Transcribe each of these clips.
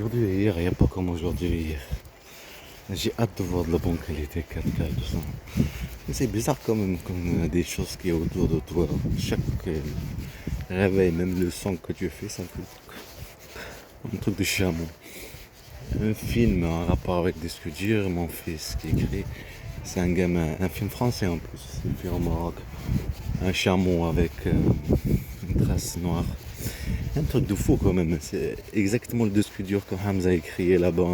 aujourd'hui et hier, il n'y a pas comme aujourd'hui et hier. J'ai hâte de voir de la bonne qualité 4K et tout ça. Mais c'est bizarre quand même, comme des choses qui est autour de toi. Chaque réveil, même le son que tu fais, ça fait un truc de chameau. Un film en rapport avec des sculptures, mon fils qui écrit. C'est un gamin, un film français en plus, c'est fait au Maroc. Un chameau avec une trace noire. Un truc de fou quand même, c'est exactement le disque dur que Hamza a écrit là-bas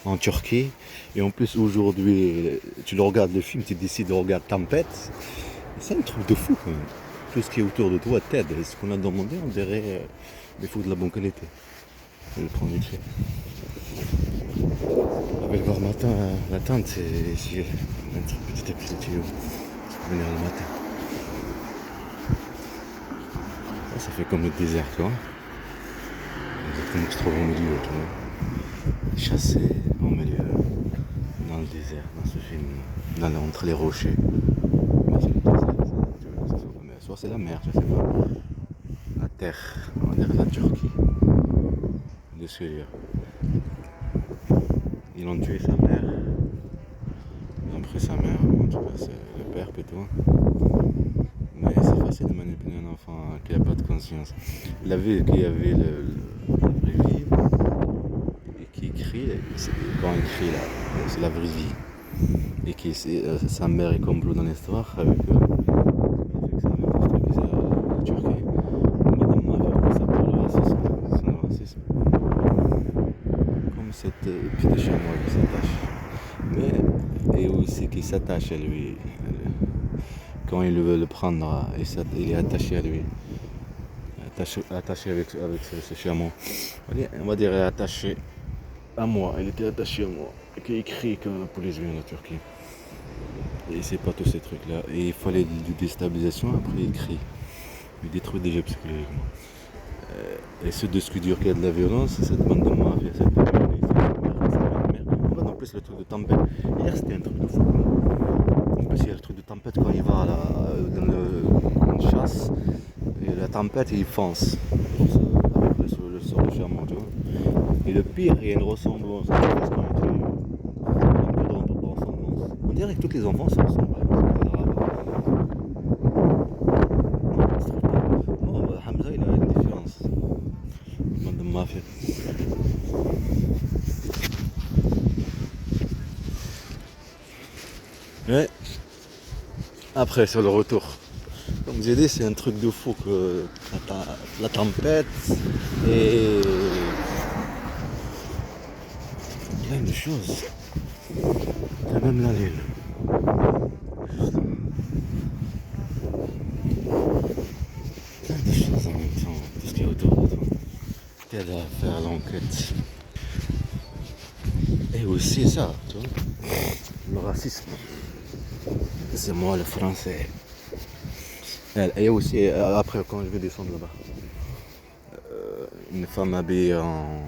en Turquie. Et en plus aujourd'hui, tu le regardes le film, tu décides de regarder Tempête. C'est un truc de fou quand même. Tout ce qui est autour de toi t'aide. Et ce qu'on a demandé, on dirait des photos de la bonne qualité. Je le prends vite fait. Avec le matin, l'attente, c'est ici, un truc petit à petit, venir le matin. Ça fait comme le désert, tu vois. Exactement que je trouve au milieu, tu vois. Chassé au milieu, dans le désert, dans ce film, entre les rochers. Mais c'est le désert, soit c'est la mer, je sais pas. La terre, on va dire la Turquie. De Syrie. Ils ont tué sa mère. Ils ont pris sa mère, en tout cas c'est le père plutôt. Mais c'est facile de manipuler un enfant qui n'a pas de conscience. Il a vu qu'il y avait la vraie vie et qui crie, quand il crie là, c'est la vraie vie. Et qui sa mère est comme Blue dans l'histoire avec sa mère qui la Turquie. Madame Maverick, ça parle le racisme, c'est le racisme. Comme cette petite chamois qui s'attache. Mais et aussi qui s'attache à lui. Quand il veut le prendre, il est attaché à lui. Attaché avec ce chameau. On va dire attaché à moi. Il était attaché à moi. Et il crie quand la police vient en Turquie. Et c'est pas tous ces trucs-là. Et il fallait de déstabilisation, après il crie. Il détruit déjà psychologiquement. Et ce disque dur qui a de la violence, cette bande de mafia, cette merde. En plus le truc de Tempête. Hier c'était un truc de fou. En plus il y a le truc de Tempête quand il va là, dans une chasse. Et la tempête il fonce. Avec le sort de chameau, tu vois. Et le pire, il y a une ressemblance. On dirait que tous les enfants se ressemblent. Non, Hamza il a une différence. Bande de mafia. Ouais. Après sur le retour. Comme j'ai dit, c'est un truc de fou que la tempête et plein de choses. Il y a même la lune. Plein de choses en même temps, tout ce qui est autour de toi. T'aide à faire l'enquête. Et aussi ça, tu vois, le racisme. C'est moi le français. Et aussi, après quand je vais descendre là-bas, une femme habillée en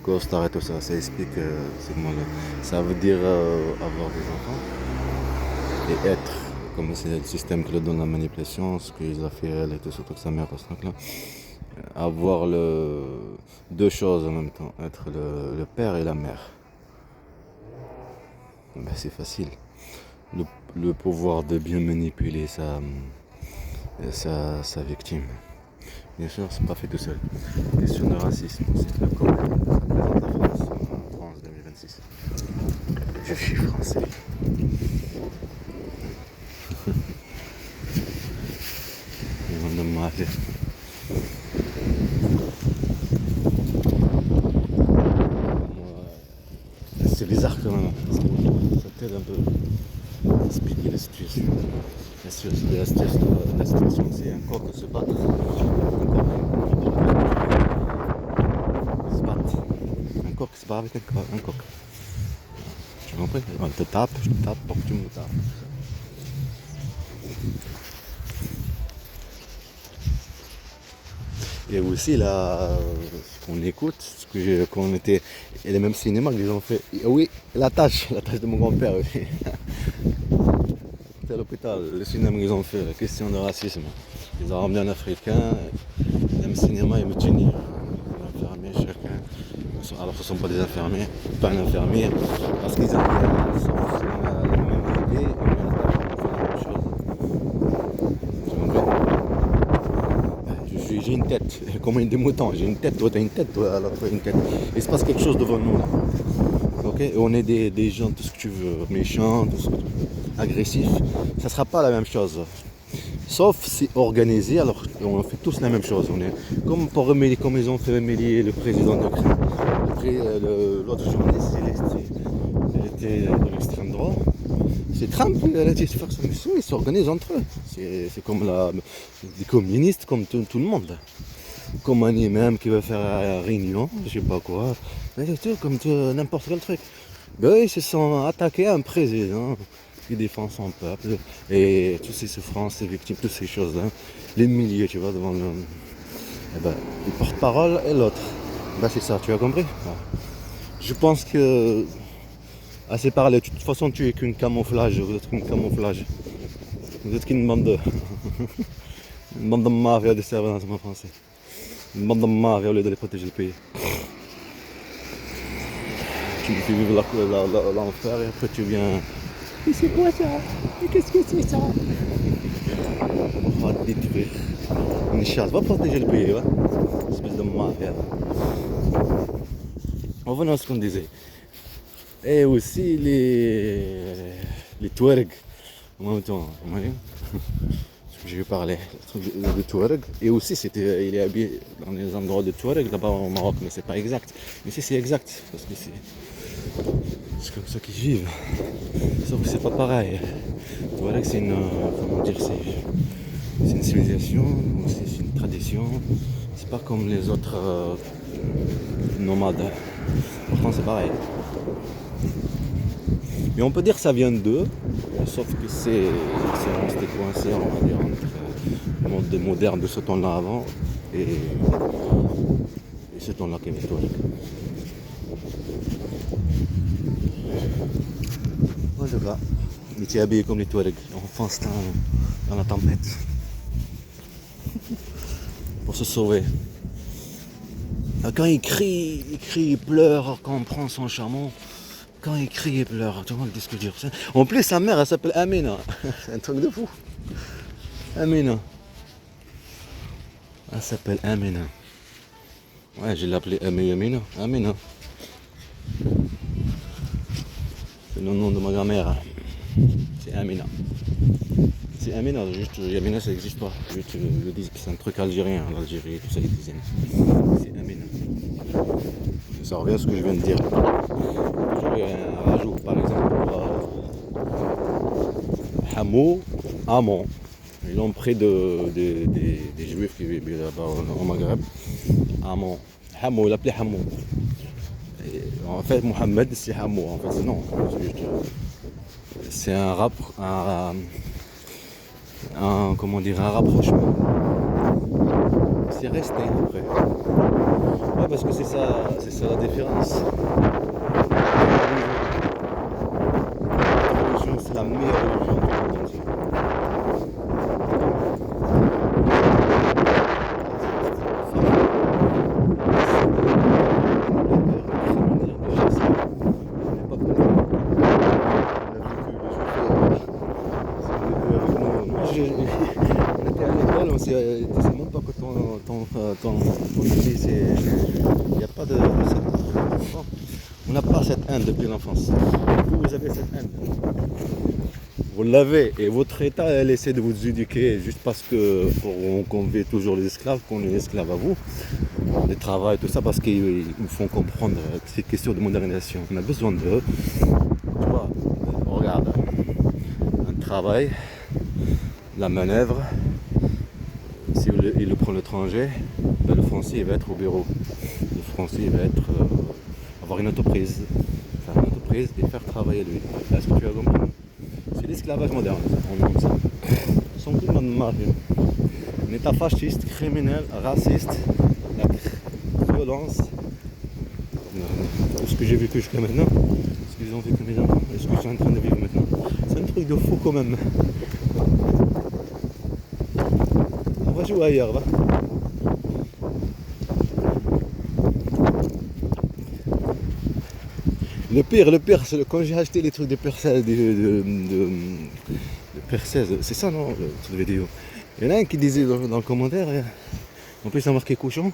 costard et tout ça, ça explique c'est moi là. Ça veut dire avoir des enfants et être, comme c'est le système qui le donne la manipulation, ce qu'ils a fait elle était surtout que sa mère, parce que là, avoir deux choses en même temps, être le père et la mère. Ben, c'est facile. Le pouvoir de bien manipuler sa victime. Bien sûr, c'est pas fait tout seul. Question de racisme, c'est le comment ça représente la France en France 2026. Je suis français. On me m'a fait. C'est bizarre quand même, parce que ça t'aide un peu à expliquer la situation. La situation, c'est un corps qui se bat. Un corps qui se bat avec un coq. Tu as compris? On te tape, je te tape pour que tu me tapes. Et aussi là, ce qu'on écoute, qu'on était, et les mêmes cinémas qu'ils ont fait. Oui, la tâche de mon grand-père aussi. C'était à l'hôpital, le cinéma qu'ils ont fait, la question de racisme. Ils ont ramené un Africain, le même cinéma, ils me tenaient. alors ce ne sont pas des infirmiers, pas un infirmier, parce qu'ils ont sauf si on a la même idée, on fait la même chose. Tu comprends? J'ai une tête, comme des moutons, j'ai une tête, toi t'as une tête, toi alors toi une tête. Il se passe quelque chose devant nous là. Ok, et on est des gens, tout ce que tu veux, méchants, tout ce que tu veux, agressifs, ça ne sera pas la même chose. Sauf si organisé, alors on fait tous la même chose. On est comme pour remédier, comme ils ont fait remédier le président de l'Ukraine. L'autre journaliste, il était de l'extrême droit. C'est Trump, il a dit faire sa mission, ils s'organisent entre eux. C'est comme les communistes, comme tout le monde. Comme un imam qui veut faire une réunion, je sais pas quoi. Mais c'est tout, comme n'importe quel truc. Ben, ils se sont attaqués à un président qui défend son peuple et toutes ces souffrances, ces victimes, toutes ces choses-là. Les milliers, tu vois, devant le. Eh ben, le porte-parole et l'autre. Ben, c'est ça, tu as compris? Ouais. Je pense que. Assez parlé, de toute façon, tu es qu'une camouflage, vous êtes qu'une camouflage. Vous êtes qu'une bande de. Une bande de mafias de servants en français. Une bande de mafias au lieu d'aller protéger le pays. Tu me fais vivre l'enfer et après tu viens. Mais c'est quoi ça? Mais qu'est-ce que c'est ça? On va détruire. Une chasse, va protéger le pays, ouais. Espèce de mafia. Revenons à ce qu'on disait. Et aussi les Touaregs. En même temps, vous voyez ce que je vais parler, de Touareg. Et aussi, il est habillé dans les endroits de Touareg là-bas au Maroc, mais c'est pas exact. Mais si c'est exact, parce que c'est comme ça qu'ils vivent. Sauf que c'est pas pareil. Touareg, c'est une, comment dire, c'est une civilisation, c'est une tradition. C'est pas comme les autres nomades. Pourtant, c'est pareil. Mais on peut dire que ça vient d'eux, sauf que c'est resté coincé, on va dire, entre le monde moderne de ce temps-là avant et ce temps-là qui est historique. Moi je vois, il était habillé comme les Touaregs, on fonce dans la tempête pour se sauver. Quand il crie, il pleure, quand on prend son chameau. Quand il crie et pleure, tu vois le disque dur. En plus, sa mère, elle s'appelle Amina. C'est un truc de fou. Amina. Elle s'appelle Amina. Ouais, je l'ai appelée Amina. Amina. C'est le nom de ma grand-mère. C'est Amina. C'est Amina, juste Amina ça n'existe pas. Juste le disque, c'est un truc algérien, l'Algérie, tout ça ils disaient. C'est Amina. Ça revient à ce que je viens de dire. J'aurais un rajout, par exemple, Hamo, Amon. Ils l'ont pris des juifs qui vivent là-bas au Maghreb. Amon. Hamo, il l'appelait Hamo. En fait, Mohamed, c'est Hamo. En fait, non. C'est un comment dire, un rapprochement. C'est resté après. Ouais, parce que c'est ça la différence. La religion, c'est la meilleure religion du monde entier. On était à l'école, on sait même pas que ton idée, il n'y a pas de. On n'a pas cette haine depuis l'enfance. Vous avez cette haine. Vous l'avez et votre État elle essaie de vous éduquer juste parce que qu'on veut toujours les esclaves, qu'on est esclaves à vous, le travail, tout ça, parce qu'ils nous font comprendre que c'est question de modernisation. On a besoin d'eux. Tu vois, regarde, un travail, la manœuvre, si il le prend l'étranger, ben le français il va être au bureau. Le français il va être avoir une entreprise, faire une entreprise et faire travailler lui. Est-ce que tu as compris? C'est l'esclavage moderne, on nomme ça. Ils sont tout le monde mariés. Un état fasciste, criminel, raciste, la violence. Tout ce que j'ai vécu jusqu'à maintenant, ce qu'ils ont vécu mes enfants, et ce que je suis en train de vivre maintenant. C'est un truc de fou quand même. On va jouer ailleurs, va. Le pire, c'est quand j'ai acheté les trucs de perceuses, de perceuses, c'est ça non, le truc de vidéo. Il y en a un qui disait dans le commentaire, en plus il a marqué cochon.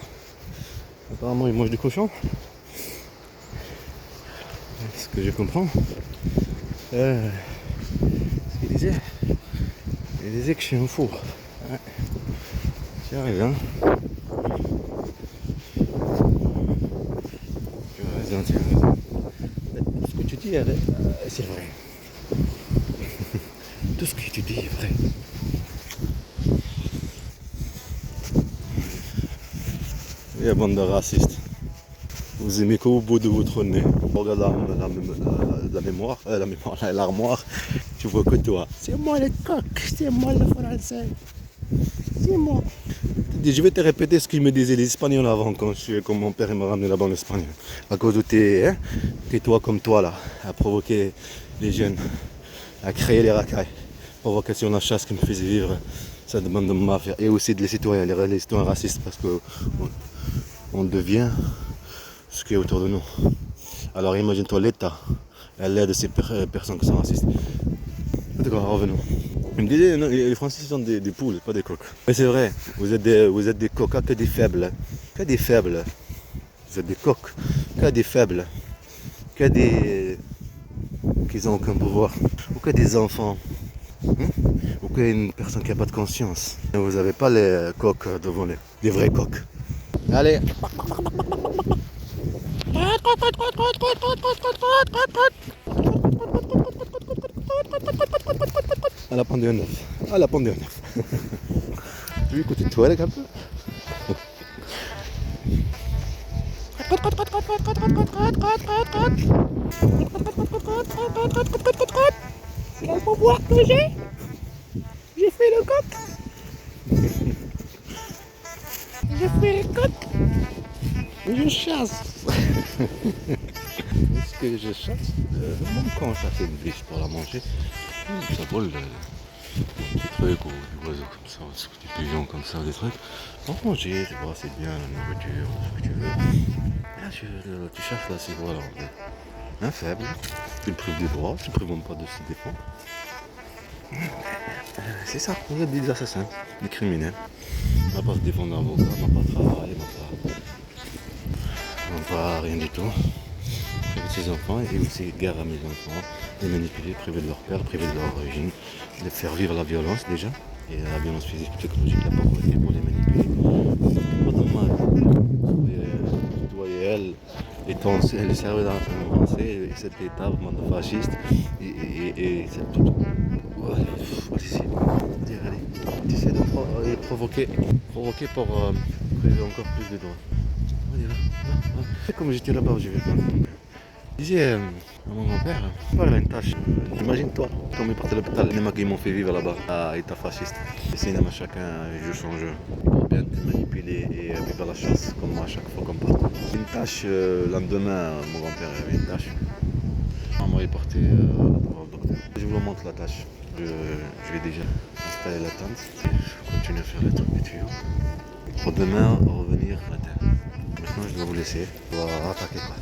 Apparemment il mange du cochon. Ce que je comprends. Ce il disait que je suis un four. Ouais. J'y arrive, hein. Tu as raison. Tout ce que tu dis, c'est vrai. Tout ce que tu dis est vrai. Et la bande de racistes. Vous aimez qu'au bout de votre nez. Regarde l'armoire, tu vois que toi. C'est moi le coq, c'est moi le français. C'est moi. Je vais te répéter ce qu'ils me disaient les Espagnols avant, quand mon père m'a ramené là-bas en Espagne. À cause de tes toi comme toi là, à provoquer les jeunes, à créer les racailles. Provocation de la chasse qui me faisait vivre cette bande de mafia. Et aussi les citoyens racistes, parce que on devient ce qui est autour de nous. Alors imagine-toi l'État, à l'aide de ces personnes qui sont racistes. En tout cas, revenons. Il me disait, non, les Français sont des poules, pas des coqs. Mais c'est vrai, vous êtes des coqs, que des faibles. Que des faibles. Vous êtes des coqs, que des faibles. Que des... qui n'ont aucun pouvoir. Ou que des enfants. Ou qu'une personne qui n'a pas de conscience. Et vous n'avez pas les coqs devant les... des vrais coqs. Allez. À la pendule neuf. À la pendule neuf. Tu veux écouter toi un peu? C'est le pouvoir que j'ai fait le coq. Je fais le coq. Je chasse. Est-ce que je chasse? Même quand on chasse une biche pour la manger, ça vole des trucs ou des oiseaux comme ça, des pigeons comme ça, des trucs. Pour manger, tu vois, c'est bien la nourriture, ce que tu veux. Là, tu cherches là, c'est voilà, un faible, tu le prives des droits, tu ne prives pas de se défendre. C'est ça, vous êtes des assassins, des criminels. On va pas se défendre d'avocat, on va pas travailler, on va pas rien du tout. Priver de ses enfants et aussi guerre à mes enfants, les manipuler, priver de leur père, priver de leur origine, les faire vivre la violence déjà, et la violence physique, psychologique, la pauvreté pour les manipuler. Pas dommage. Toi et elle, les cerveaux avancés, et cet état vraiment de fasciste, et c'est tout. Allez, tu essaies de provoquer pour priver encore plus de droits. Allez, va. Comme j'étais là-bas, je vais pas. Je disais à mon grand-père, il a une tâche. Imagine-toi, quand on est parti à l'hôpital, les mecs qui m'ont fait vivre là-bas, à état fasciste. Et c'est chacun joue son jeu pour bien te manipuler et vivre la chasse, comme moi, à chaque fois qu'on part. Une tâche, le lendemain, mon grand-père avait une tâche. Maman est partie voir le docteur. Je vous montre la tâche. Je vais déjà installer la tente. Je continue à faire les trucs des tuyaux. Pour demain, revenir matin. Maintenant, je dois vous laisser. On va attaquer quoi.